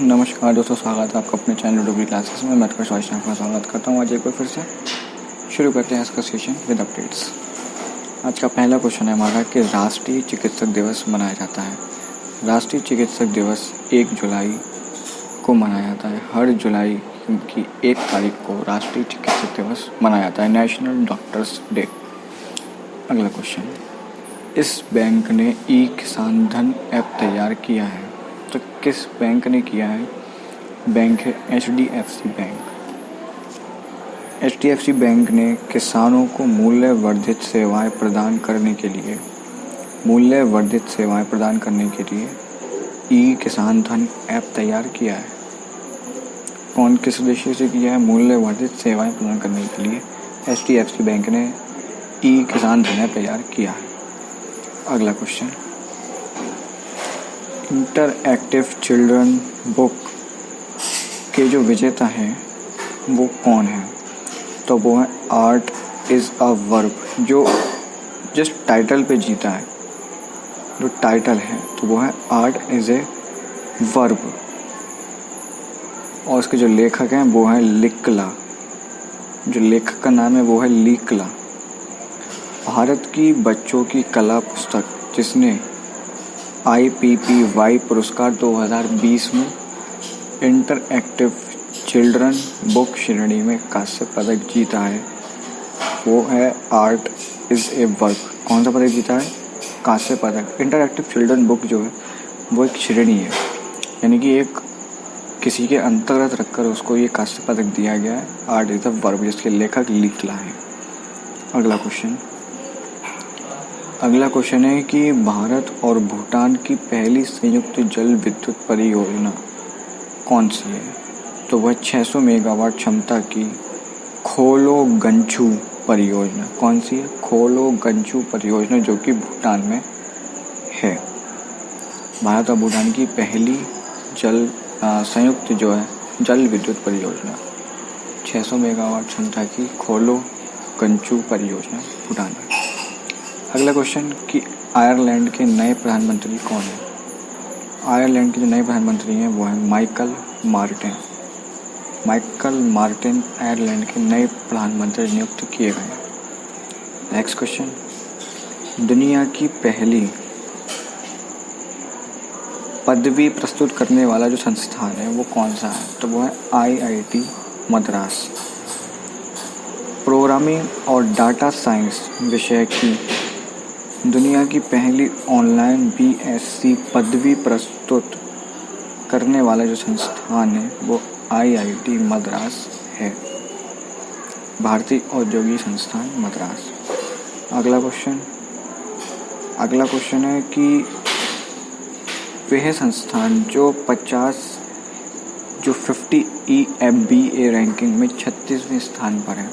नमस्कार दोस्तों, स्वागत है आपका अपने चैनल डुबरी क्लासेस में। मैं आपका स्वागत करता हूँ। आज एक बार फिर से शुरू करते हैं इसका सेशन विद अपडेट्स। आज का पहला क्वेश्चन है हमारा कि राष्ट्रीय चिकित्सक दिवस मनाया जाता है। राष्ट्रीय चिकित्सक दिवस 1 जुलाई को मनाया जाता है। हर जुलाई की 1 तारीख को राष्ट्रीय चिकित्सक दिवस मनाया जाता है, नेशनल डॉक्टर्स डे। अगला क्वेश्चन, इस बैंक ने ई किसान धन ऐप तैयार किया है, तो किस बैंक ने किया है? बैंक है HDFC बैंक। HDFC बैंक ने किसानों को मूल्य वर्धित सेवाएं प्रदान करने के लिए ई किसान धन ऐप तैयार किया है। कौन किस उद्देश्य से किया है? मूल्य वर्धित सेवाएं प्रदान करने के लिए HDFC बैंक ने ई किसान धन ऐप तैयार किया है। अगला क्वेश्चन, इंटरएक्टिव चिल्ड्रन बुक के जो विजेता हैं वो कौन है? तो वो है आर्ट इज़ अ वर्ब, जो जिस टाइटल पे जीता है, जो टाइटल है तो वो है आर्ट इज़ ए वर्ब। और उसके जो लेखक हैं वो है लिकला। जो लेखक का नाम है वो है लिकला। भारत की बच्चों की कला पुस्तक जिसने IPPY पुरस्कार 2020 में इंटरएक्टिव चिल्ड्रन बुक श्रेणी में कांस्य पदक जीता है वो है आर्ट इज़ ए वर्ब। कौन सा पदक जीता है? कांस्य पदक। इंटरएक्टिव चिल्ड्रन बुक जो है वो एक श्रेणी है, यानी कि एक किसी के अंतर्गत रखकर उसको ये कांस्य पदक दिया गया है, आर्ट इज़ अ वर्ब, जिसके लेखक लिखला है। अगला क्वेश्चन है कि भारत और भूटान की पहली संयुक्त जल विद्युत परियोजना कौन सी है? तो वह 600 मेगावाट क्षमता की खोलो गंचू परियोजना। कौन सी है? खोलो गंचू परियोजना, जो कि भूटान में है। भारत और भूटान की पहली संयुक्त जो है जल विद्युत परियोजना 600 मेगावाट क्षमता की खोलो गंचू परियोजना भूटान में। अगला क्वेश्चन कि आयरलैंड के नए प्रधानमंत्री कौन हैं? आयरलैंड के जो नए प्रधानमंत्री हैं वो हैं माइकल मार्टिन आयरलैंड के नए प्रधानमंत्री नियुक्त किए गए हैं। नेक्स्ट क्वेश्चन, दुनिया की पहली पदवी प्रस्तुत करने वाला जो संस्थान है वो कौन सा है? तो वो है IIT मद्रास। प्रोग्रामिंग और डाटा साइंस विषय की दुनिया की पहली ऑनलाइन BSc पदवी प्रस्तुत करने वाला जो संस्थान है वो IIT मद्रास है, भारतीय औद्योगिक संस्थान मद्रास। अगला क्वेश्चन है कि वह संस्थान जो 50 EMBA रैंकिंग में 36वें स्थान पर है,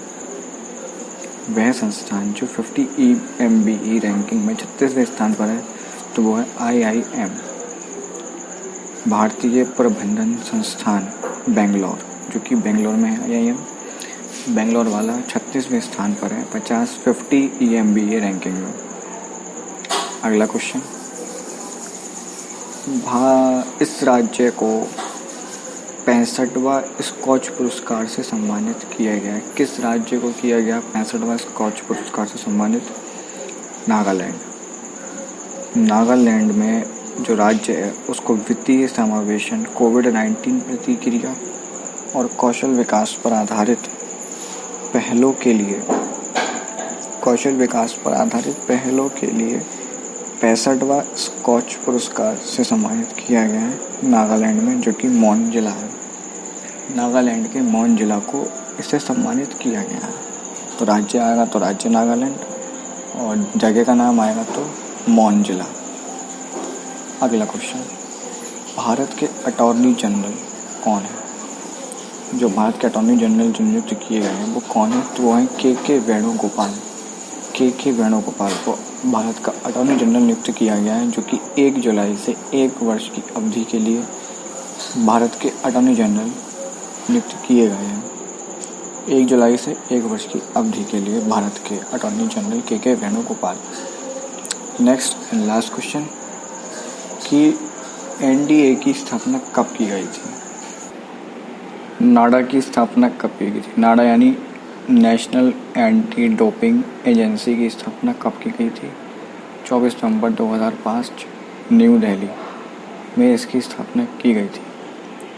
वह संस्थान जो 50 EMBA रैंकिंग में 36वें स्थान पर है तो वो है IIM, भारतीय प्रबंधन संस्थान बेंगलोर, जो कि बेंगलोर में है। IIM बेंगलोर वाला 36वें स्थान पर है 50 EMBA रैंकिंग में। अगला क्वेश्चन, इस राज्य को 65वां स्कॉच पुरस्कार से सम्मानित किया गया है। किस राज्य को किया गया 65वां स्कॉच पुरस्कार से सम्मानित? नागालैंड में जो राज्य है उसको वित्तीय समावेशन, कोविड-19 प्रतिक्रिया और कौशल विकास पर आधारित पहलों के लिए 65वां स्कॉच पुरस्कार से सम्मानित किया गया है नागालैंड में, जो कि मोन जिला है। नागालैंड के मोन जिला को इससे सम्मानित किया गया है। तो राज्य आएगा तो राज्य नागालैंड, और जगह का नाम आएगा तो मोन जिला। अगला क्वेश्चन, भारत के अटॉर्नी जनरल कौन है? जो भारत के अटॉर्नी जनरल जो नियुक्त किए गए हैं वो कौन है? तो वो हैं के वेणुगोपाल को भारत का अटॉर्नी जनरल नियुक्त किया गया है, जो कि 1 जुलाई से 1 वर्ष की अवधि के लिए भारत के अटॉर्नी जनरल नियुक्त किए गए हैं। 1 जुलाई से 1 वर्ष की अवधि के लिए भारत के अटॉर्नी जनरल के Venugopal. Next and last question कि NDA की स्थापना कब की गई थी? नाडा की स्थापना कब की गई थी? नाडा यानी नेशनल एंटी डोपिंग एजेंसी की स्थापना कब की गई थी? 24 नवंबर 2005 न्यू दिल्ली में इसकी स्थापना की गई थी।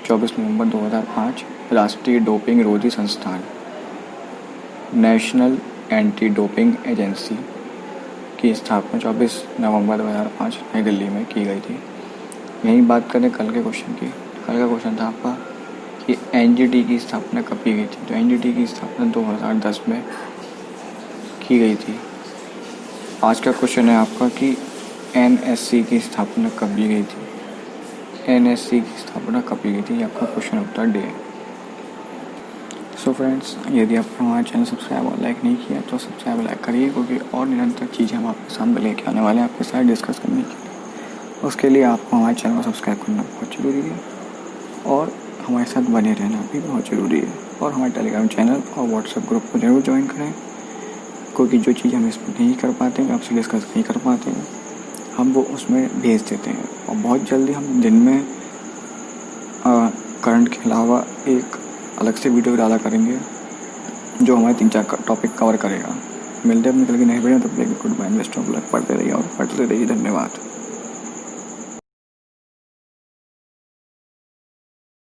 24 नवंबर 2005 राष्ट्रीय डोपिंग रोधी संस्थान नेशनल एंटी डोपिंग एजेंसी की स्थापना 24 नवंबर 2005 नई दिल्ली में की गई थी। यही बात करें कल के क्वेश्चन की। कल का क्वेश्चन था आपका कि एनजीटी की स्थापना कब की गई थी? तो एनजीटी की स्थापना 2010 में की गई थी। आज का क्वेश्चन है आपका कि एनएससी की स्थापना कब की गई थी? एनएससी की स्थापना कब की गई थी? आपका क्वेश्चन उत्तर डी है। सो फ्रेंड्स, यदि आपने हमारा चैनल सब्सक्राइब और लाइक नहीं किया तो सब्सक्राइब और लाइक करिए, क्योंकि और निरंतर चीज़ें हम आपके सामने लेके आने वाले हैं आपके साथ डिस्कस करने के लिए। उसके लिए आपको हमारे चैनल को सब्सक्राइब करना बहुत ज़रूरी है और हमारे साथ बने रहना भी बहुत ज़रूरी है। और हमारे टेलीग्राम चैनल और व्हाट्सएप ग्रुप को ज़रूर ज्वाइन करें, क्योंकि जो चीज़ हम इसमें नहीं कर पाते हैं, आपसे डिस्कस नहीं कर पाते हैं, हम वो उसमें भेज देते हैं। और बहुत जल्दी हम दिन में करंट के अलावा एक अलग से वीडियो डाला करेंगे जो हमारे 3-4 टॉपिक कवर करेगा। मिलते हैं अपनी कल की नई वीडियो, तब तक good bye, best of luck. पढ़ते रहिए और पढ़ते रहिए। धन्यवाद।